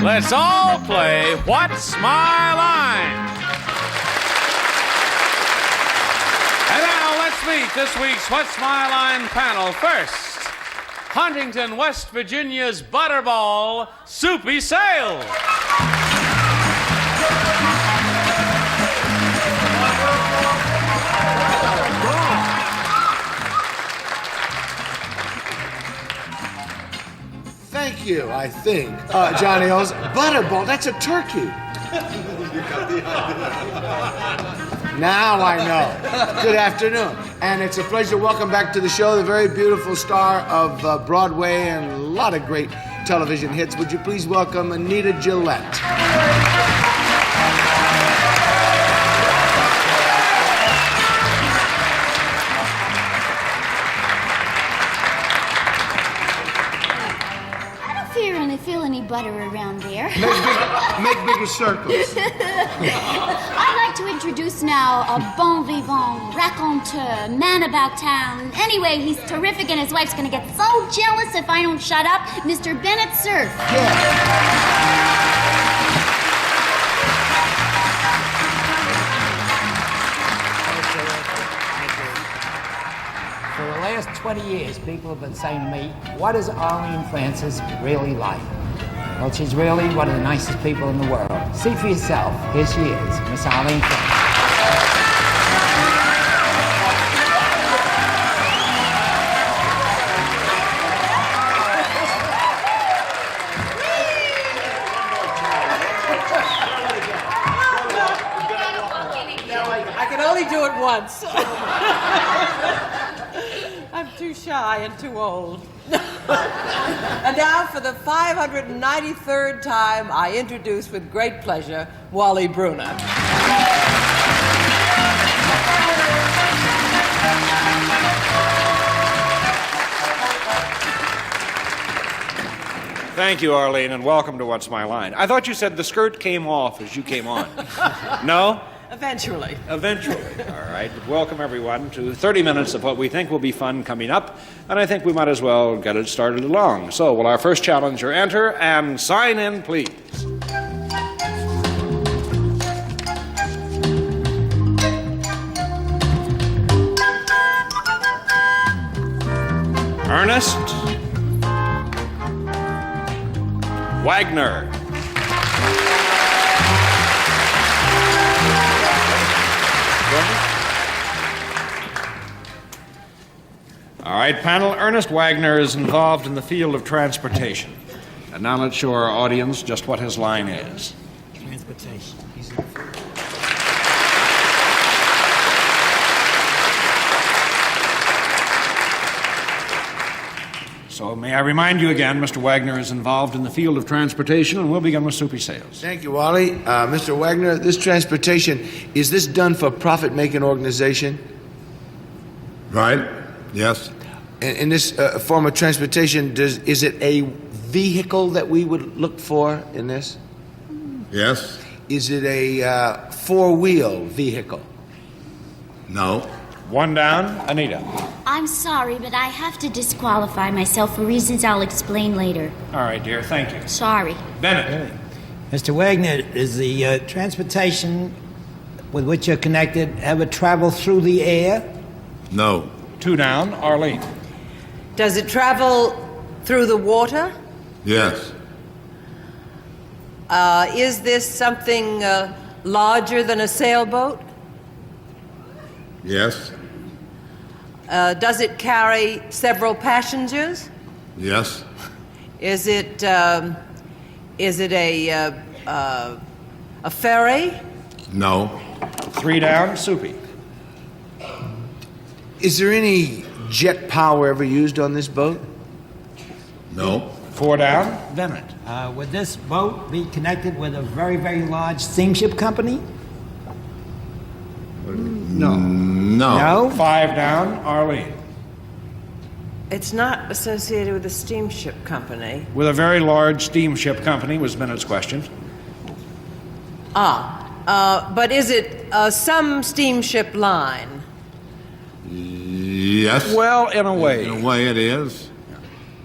Let's all play What's My Line? And now let's meet this week's What's My Line panel. First, Huntington, West Virginia's Butterball, Soupy Sales. Thank you, I think. Johnny O's Butterball, that's a turkey. Now I know. Good afternoon. And it's a pleasure to welcome back to the show the very beautiful star of Broadway and a lot of great television hits. Would you please welcome Anita Gillette? Feel any butter around there. Make bigger circles. I'd like to introduce now a bon vivant, raconteur, man about town. Anyway, he's terrific and his wife's gonna get so jealous if I don't shut up. Mr. Bennett, Cerf. For the last 20 years, people have been saying to me, what is Arlene Francis really like? Well, she's really one of the nicest people in the world. See for yourself. Here she is, Miss Arlene Francis. I can only do it once. I'm too shy and too old. And now, for the 593rd time, I introduce with great pleasure Wally Bruner. Thank you, Arlene, and welcome to What's My Line. I thought you said the skirt came off as you came on. No? Eventually. Eventually. All right. Welcome, everyone, to 30 minutes of what we think will be fun coming up, and I think we might as well get it started along. So, will our first challenger enter and sign in, please? Ernest Wagner. All right, panel, Ernest Wagner is involved in the field of transportation. And now let's show our audience just what his line is. Transportation. So may I remind you again, Mr. Wagner is involved in the field of transportation, and we'll begin with Soupy Sales. Thank you, Wally. Mr. Wagner, this transportation, is this done for a profit-making organization? Right, yes. In this form of transportation, is it a vehicle that we would look for in this? Yes. Is it a four-wheel vehicle? No. One down, Anita. I'm sorry, but I have to disqualify myself for reasons I'll explain later. All right, dear, thank you. Sorry. Bennett. Mr. Wagner, is the transportation with which you're connected ever travel through the air? No. Two down, Arlene. Does it travel through the water? Yes. Is this something larger than a sailboat? Yes. Does it carry several passengers? Yes. Is it a ferry? No. Three down, Soupy. Is there any jet power ever used on this boat? No. Four down, Bennett. Would this boat be connected with a very, very large steamship company? No. No. No? Five down, Arlene. It's not associated with a steamship company. With a very large steamship company was Bennett's question. But is it some steamship line? Yes. Well, in a way. In a way it is.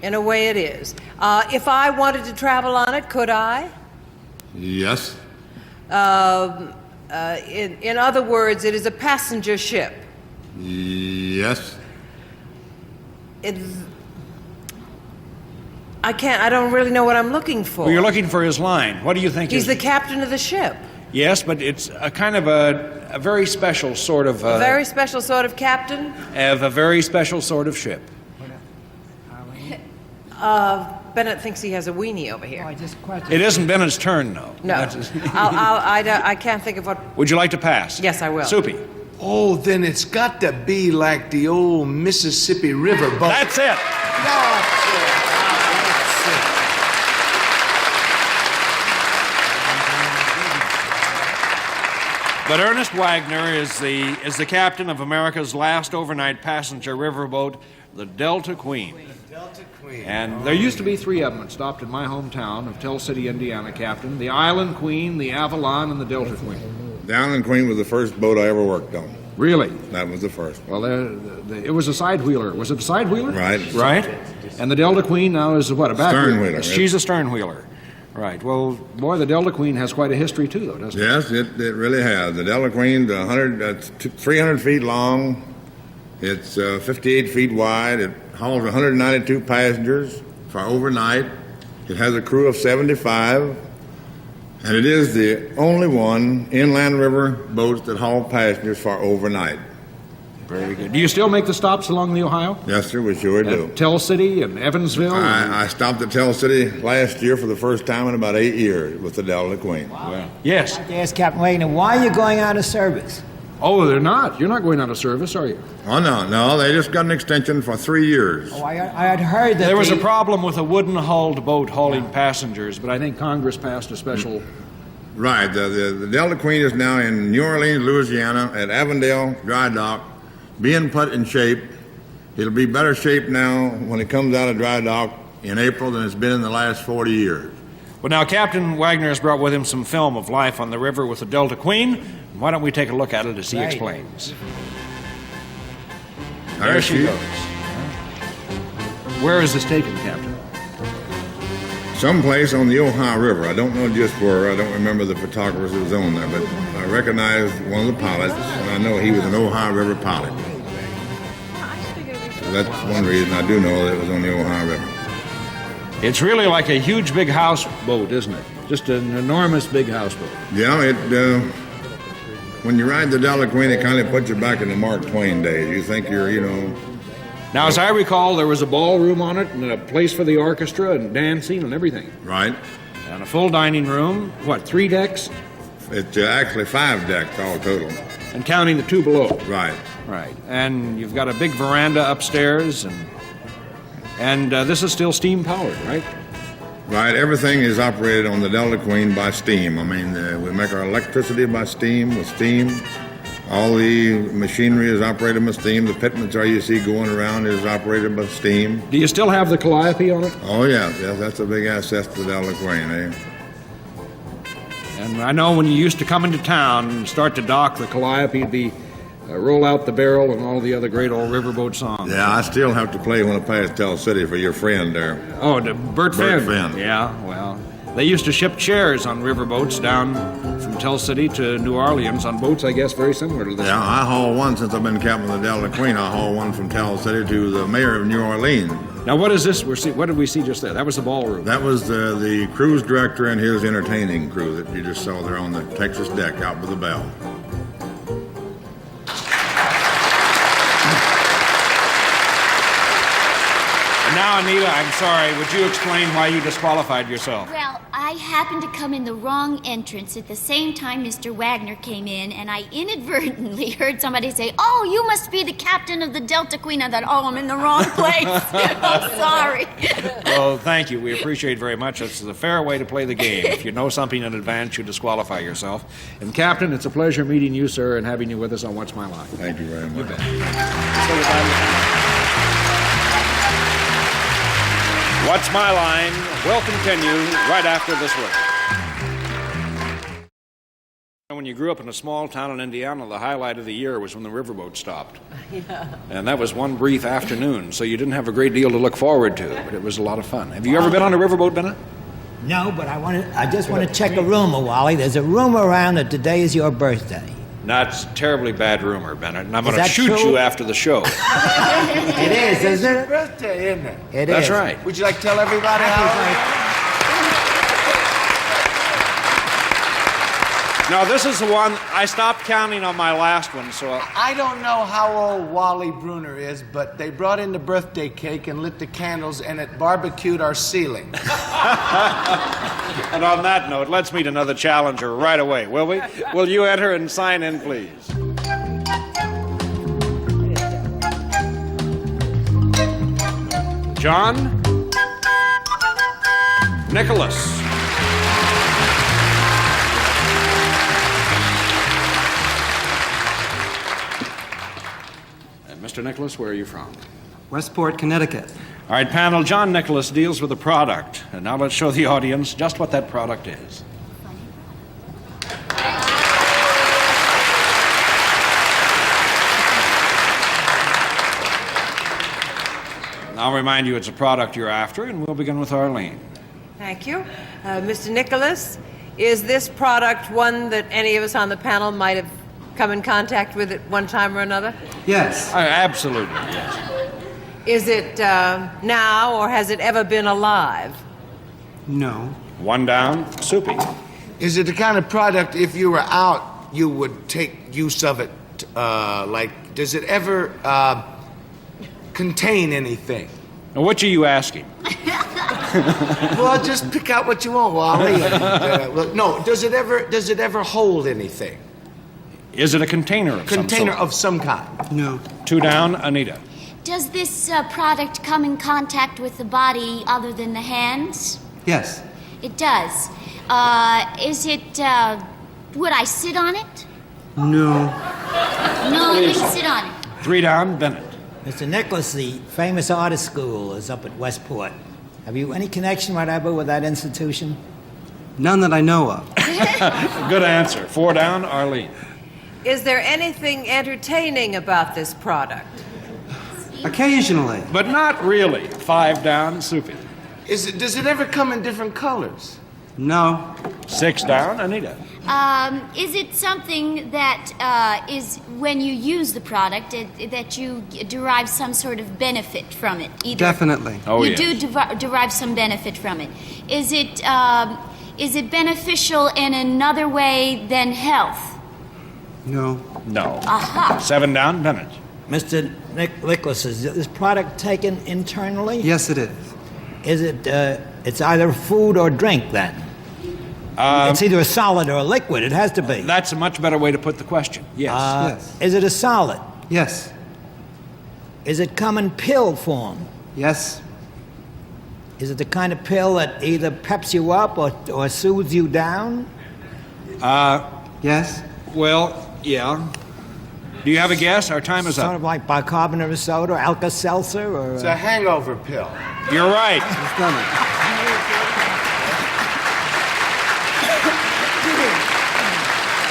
In a way it is. If I wanted to travel on it, could I? Yes. In other words, it is a passenger ship. Yes. I don't really know what I'm looking for. Well, you're looking for his line. What do you think? He's the captain of the ship. Yes, but it's a kind of a very special sort of... A very special sort of captain? Of a very special sort of ship. Bennett thinks he has a weenie over here. It isn't Bennett's turn, though. No. I can't think of what... Would you like to pass? Yes, I will. Soupy. Oh, then it's got to be like the old Mississippi Riverboat. That's it. But Ernest Wagner is the captain of America's last overnight passenger riverboat, the Delta Queen. Delta Queen. And there used to be 3 of them that stopped in my hometown of Tell City, Indiana, Captain. The Island Queen, the Avalon, and the Delta Queen. The Island Queen was the first boat I ever worked on. Really? That was the first. Well, it was a side-wheeler. Was it a side-wheeler? Right. Right? And the Delta Queen now is what, a back Stern-wheeler. She's a stern-wheeler. Right. Well, boy, the Delta Queen has quite a history, too, though, doesn't it? Yes, it really has. The Delta Queen's 300 feet long. It's 58 feet wide. It hauls 192 passengers for overnight. It has a crew of 75. And it is the only one inland river boats that haul passengers for overnight. Very good. Do you still make the stops along the Ohio? Yes, sir, we sure do. At Tell City and Evansville? I stopped at Tell City last year for the first time in about 8 years with the Delta Queen. Wow. Yes. I'd like to ask Captain Wagner, why are you going out of service? Oh, they're not. You're not going out of service, are you? Oh, no, they just got an extension for 3 years. Oh, I had heard that There was a problem with a wooden-hulled boat hauling passengers, but I think Congress passed a special... Right. The Delta Queen is now in New Orleans, Louisiana, at Avondale Dry Dock, being put in shape. It'll be better shape now when it comes out of dry dock in April than it's been in the last 40 years. Well, now, Captain Wagner has brought with him some film of life on the river with the Delta Queen. Why don't we take a look at it as he explains? There she goes. Where is this taken, Captain? Someplace on the Ohio River. I don't know just where. I don't remember the photographer who was on there, but I recognized one of the pilots, and I know he was an Ohio River pilot. So that's one reason I do know that it was on the Ohio River. It's really like a huge big houseboat, isn't it? Just an enormous big houseboat. Yeah, when you ride the Delta Queen, it kind of puts you back in the Mark Twain days. You think you're, Now, as I recall, there was a ballroom on it and a place for the orchestra and dancing and everything. Right. And a full dining room. What, 3 decks? It's actually 5 decks all total. And counting the 2 below. Right. Right. And you've got a big veranda upstairs, and this is still steam powered, right? Right. Everything is operated on the Delta Queen by steam. I mean, we make our electricity by steam, with steam. All the machinery is operated by steam. The pitments you see going around is operated by steam. Do you still have the Calliope on it? Oh, yeah. That's a big asset to the Delta Queen, eh? And I know when you used to come into town and start to dock, the Calliope would be Roll Out the Barrel and all the other great old riverboat songs. Yeah, I still have to play when I pass Tell City for your friend there. Oh, Burt Finn. Finn. Yeah, well, they used to ship chairs on riverboats down from Tell City to New Orleans on boats, I guess, very similar to this. Yeah, I haul one since I've been captain of the Delta Queen. I haul one from Tell City to the mayor of New Orleans. Now, what is this? What did we see just there? That was the ballroom. That was the cruise director and his entertaining crew that you just saw there on the Texas deck out with the bell. Now, Anita, I'm sorry. Would you explain why you disqualified yourself? Well, I happened to come in the wrong entrance at the same time Mr. Wagner came in, and I inadvertently heard somebody say, "Oh, you must be the captain of the Delta Queen." I thought, "Oh, I'm in the wrong place." I'm sorry. Well, thank you. We appreciate it very much. It's the fair way to play the game. If you know something in advance, you disqualify yourself. And, Captain, it's a pleasure meeting you, sir, and having you with us on What's My Line. Thank you very much. You bet. What's My Line will continue right after this word. When you grew up in a small town in Indiana, the highlight of the year was when the Riverboat stopped. Yeah. And that was one brief afternoon, so you didn't have a great deal to look forward to, but it was a lot of fun. Have you ever been on a riverboat, Bennett? No, but I just want to check a rumor, Wally. There's a rumor around that today is your birthday. That's a terribly bad rumor, Bennett, and I'm Is going to that shoot true? you after the show. It is, isn't it? Birthday, isn't it? It That's is. right. Would you like to tell everybody how? Now, this is the one, I stopped counting on my last one, so... I don't know how old Wally Bruner is, but they brought in the birthday cake and lit the candles, and it barbecued our ceiling. And on that note, let's meet another challenger right away, will we? Will you enter and sign in, please? John Nicholas. Mr. Nicholas, where are you from? Westport, Connecticut. All right, panel, John Nicholas deals with a product. And now let's show the audience just what that product is. I'll remind you it's a product you're after, and we'll begin with Arlene. Thank you. Mr. Nicholas, is this product one that any of us on the panel might have come in contact with at one time or another? Yes. Absolutely, yes. Is it now, or has it ever been alive? No. One down, Soupy. Is it the kind of product, if you were out, you would take use of it? Like, does it ever contain anything? Now, which are you asking? Well, just pick out what you want, Wally. No, does it ever hold anything? Is it a container of Container some sort? of some kind. No. Two down, Anita. Does this product come in contact with the body other than the hands? Yes. It does. Is it, would I sit on it? No. No, I wouldn't sit on it. Three down, Bennett. Mr. Nicholas, the famous artist school is up at Westport. Have you any connection whatever with that institution? None that I know of. Good answer. Four down, Arlene. Is there anything entertaining about this product? Occasionally. But not really. Five down, Soupy. Does it ever come in different colors? No. Six down, Anita. Is it something that is, when you use the product, that you derive some sort of benefit from it? Either Definitely. Oh, you yes. do derive some benefit from it. Is it beneficial in another way than health? No. No. Aha. Seven down, Bennett. Mr. Nicholas, is this product taken internally? Yes, it is. Is it, it's either food or drink then? It's either a solid or a liquid. It has to be. That's a much better way to put the question. Yes. Yes. Is it a solid? Yes. Is it come in pill form? Yes. Is it the kind of pill that either peps you up or soothes you down? Yes. Well, yeah. Do you have a guess? Our time is Sort up. of like bicarbonate of soda, Alka-Seltzer, or... It's a hangover pill. You're right. It's done it.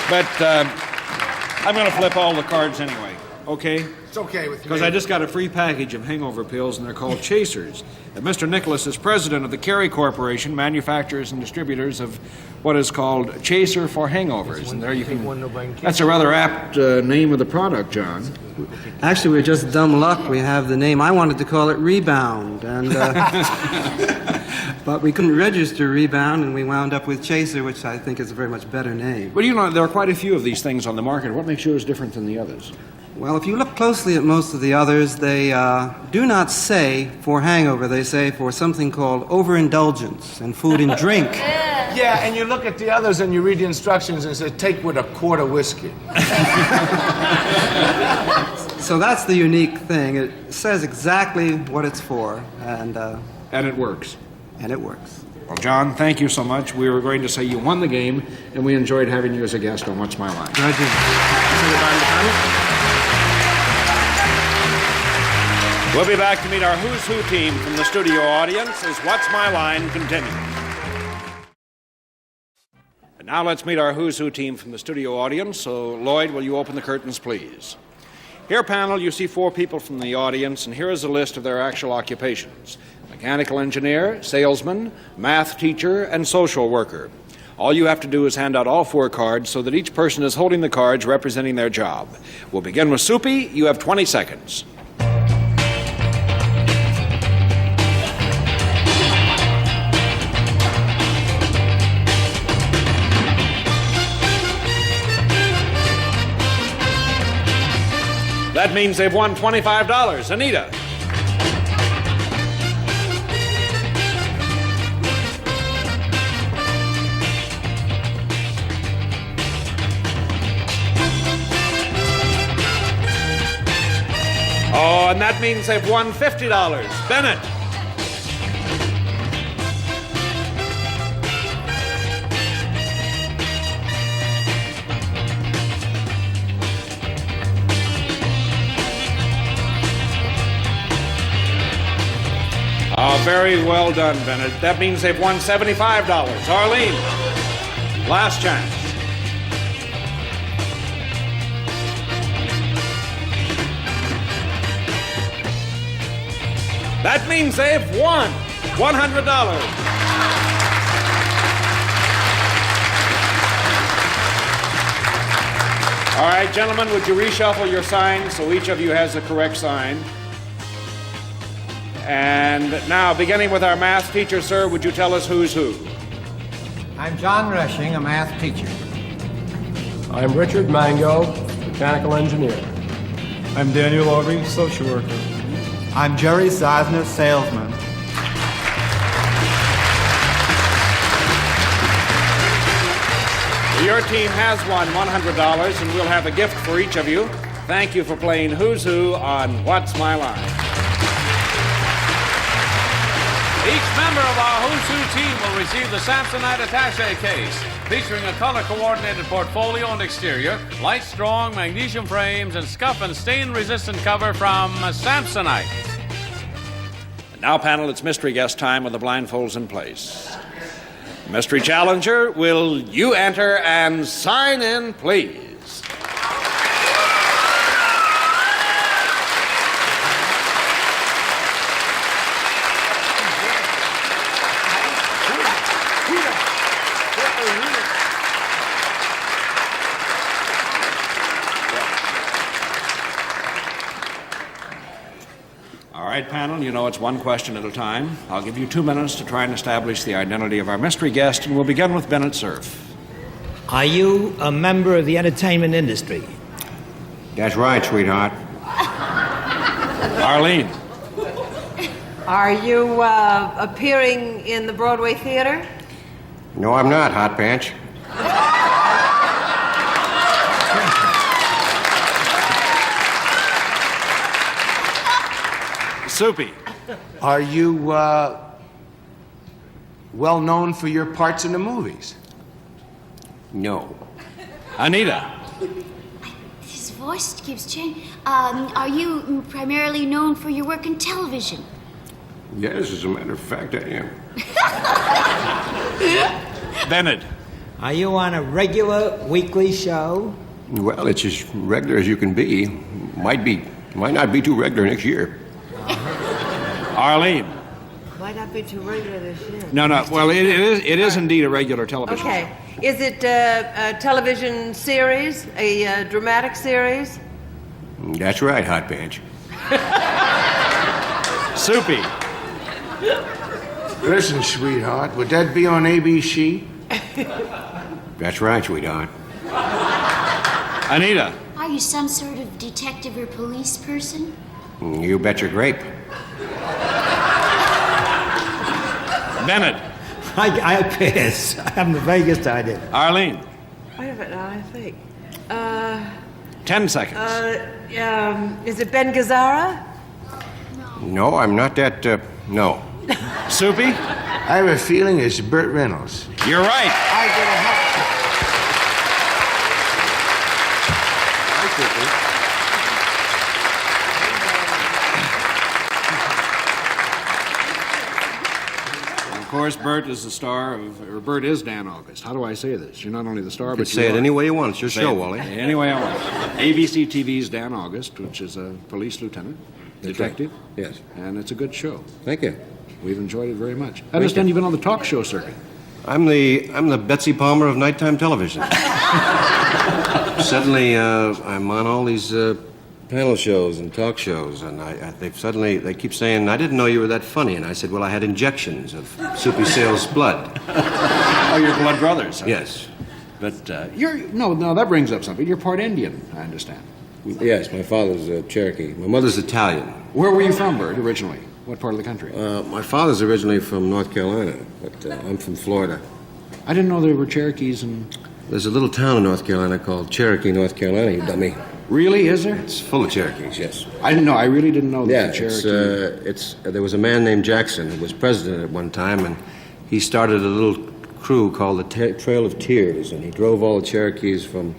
But I'm going to flip all the cards anyway, okay? It's okay with me. Because I just got a free package of hangover pills, and they're called Chasers. And Mr. Nicholas is president of the Kerry Corporation, manufacturers and distributors of what is called Chaser for hangovers. And there you can... That's a rather apt name of the product, John. Actually, we're just dumb luck. We have the name. I wanted to call it Rebound, and but we couldn't register Rebound, and we wound up with Chaser, which I think is a very much better name. But you know, there are quite a few of these things on the market. What makes yours different than the others? Well, if you look closely at most of the others, they do not say for hangover. They say for something called overindulgence and food and drink. Yeah, and you look at the others and you read the instructions and it says, take with a quart of whiskey. So that's the unique thing. It says exactly what it's for, and And it works. it works. Well, John, thank you so much. We were going to say you won the game, and we enjoyed having you as a guest on What's My Line. Roger. We'll be back to meet our Who's Who team from the studio audience as What's My Line continues. And now let's meet our Who's Who team from the studio audience. So, Lloyd, will you open the curtains, please? Here, panel, you see 4 people from the audience, and here is a list of their actual occupations: mechanical engineer, salesman, math teacher, and social worker. All you have to do is hand out all 4 cards so that each person is holding the cards representing their job. We'll begin with Soupy. You have 20 seconds. That means they've won $25. Anita. Oh, and that means they've won $50. Bennett. Oh, very well done, Bennett. That means they've won $75. Arlene, last chance. That means they've won $100. All right, gentlemen, would you reshuffle your signs so each of you has the correct sign? And now, beginning with our math teacher, sir, would you tell us who's who? I'm John Rushing, a math teacher. I'm Richard Mango, mechanical engineer. I'm Daniel Orby, social worker. I'm Jerry Sosner, salesman. Your team has won $100, and we'll have a gift for each of you. Thank you for playing Who's Who on What's My Line. Each member of our Who's Who team will receive the Samsonite attaché case, featuring a color-coordinated portfolio and exterior, light, strong magnesium frames, and scuff and stain-resistant cover from Samsonite. And now, panel, it's mystery guest time with the blindfolds in place. Mystery challenger, will you enter and sign in, please? All right, panel, you know it's one question at a time. I'll give you 2 minutes to try and establish the identity of our mystery guest, and we'll begin with Bennett Cerf. Are you a member of the entertainment industry? That's right, sweetheart. Arlene. Are you appearing in the Broadway theater? No, I'm not, Hot Pants. Soupy. Are you well known for your parts in the movies? No. Anita. His voice keeps changing. Are you primarily known for your work in television? Yes, as a matter of fact, I am. Bennett. Are you on a regular weekly show? Well, it's as regular as you can be. Might not be too regular next year. Arlene. Might not be too regular this year. No. Well, it is indeed a regular television show. Okay. Is it a television series, a dramatic series? That's right, Hot Pants. Soupy. Listen, sweetheart, would that be on ABC? That's right, sweetheart. Anita. Are you some sort of detective or police person? You bet your grape. Bennett. I pass. I haven't the vaguest idea. Arlene. Wait a minute, now I think. 10 seconds. Is it Ben Gazzara? No, I'm not that, no. Soupy. I have a feeling it's Burt Reynolds. You're right. I get a help. course, Burt is the star of, or Burt is Dan August. How do I say this? You're not only the star, You but could say it any way you want. It's your show, Wally. Any way I want. ABC TV's Dan August, which is a police lieutenant, detective. Right. Yes. And it's a good show. Thank you. We've enjoyed it very much. I understand you've been on the talk show circuit. I'm the Betsy Palmer of nighttime television. Suddenly, I'm on all these panel shows and talk shows, and they keep saying, I didn't know you were that funny. And I said, well, I had injections of Soupy Sales blood. Oh, you're blood brothers. Huh? Yes. But no, that brings up something. You're part Indian, I understand. Yes, my father's Cherokee. My mother's Italian. Where were you from, Burt, originally? What part of the country? My father's originally from North Carolina, but I'm from Florida. I didn't know there were Cherokees in... There's a little town in North Carolina called Cherokee, North Carolina, you dummy. Really, is there? It's full of Cherokees, yes. I didn't know. I really didn't know that the Cherokee... there was a man named Jackson who was president at one time, and he started a little crew called the Trail of Tears, and he drove all the Cherokees from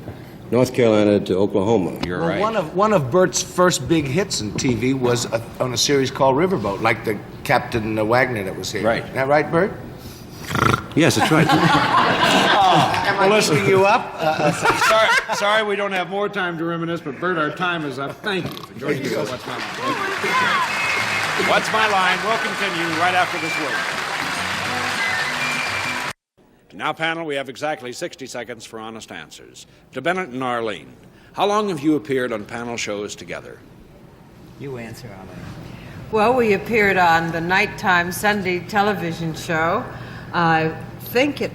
North Carolina to Oklahoma. You're right. One of Burt's first big hits in TV was on a series called Riverboat, like the Captain Wagner that was here. Right. Is that right, Burt? Yes, that's right. Am I listening you up? Sorry, we don't have more time to reminisce, but Burt, our time is up. Thank you for joining us on What's My Line. What's My Line will continue right after this word. Now, panel, we have exactly 60 seconds for honest answers. To Bennett and Arlene, how long have you appeared on panel shows together? You answer, Arlene. Well, we appeared on the nighttime Sunday television show. I think it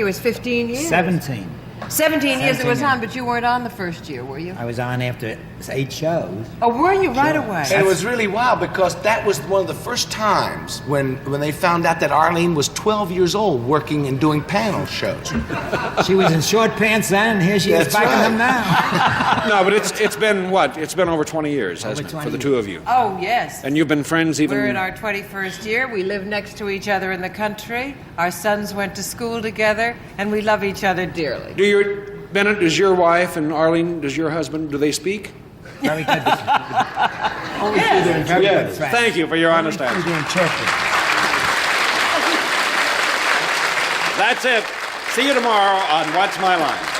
was 15 years. 17. 17 years it was 17. on, but you weren't on the first year, were you? I was on after 8 shows. Oh, were you? Right away. And it was really wild because that was one of the first times when they found out that Arlene was 12 years old working and doing panel shows. She was in short pants then, and here she is biking them now. No, but it's been what? It's been over 20 years, hasn't it, for the two of you? Oh, yes. And you've been friends even... We're in our 21st year. We live next to each other in the country. Our sons went to school together, and we love each other dearly. Bennett, does your wife and Arlene, does your husband, do they speak? Very good. Only Yes. through their very good friends. Thank you for your honest Only answer. through their interpreters. That's it. See you tomorrow on What's My Line.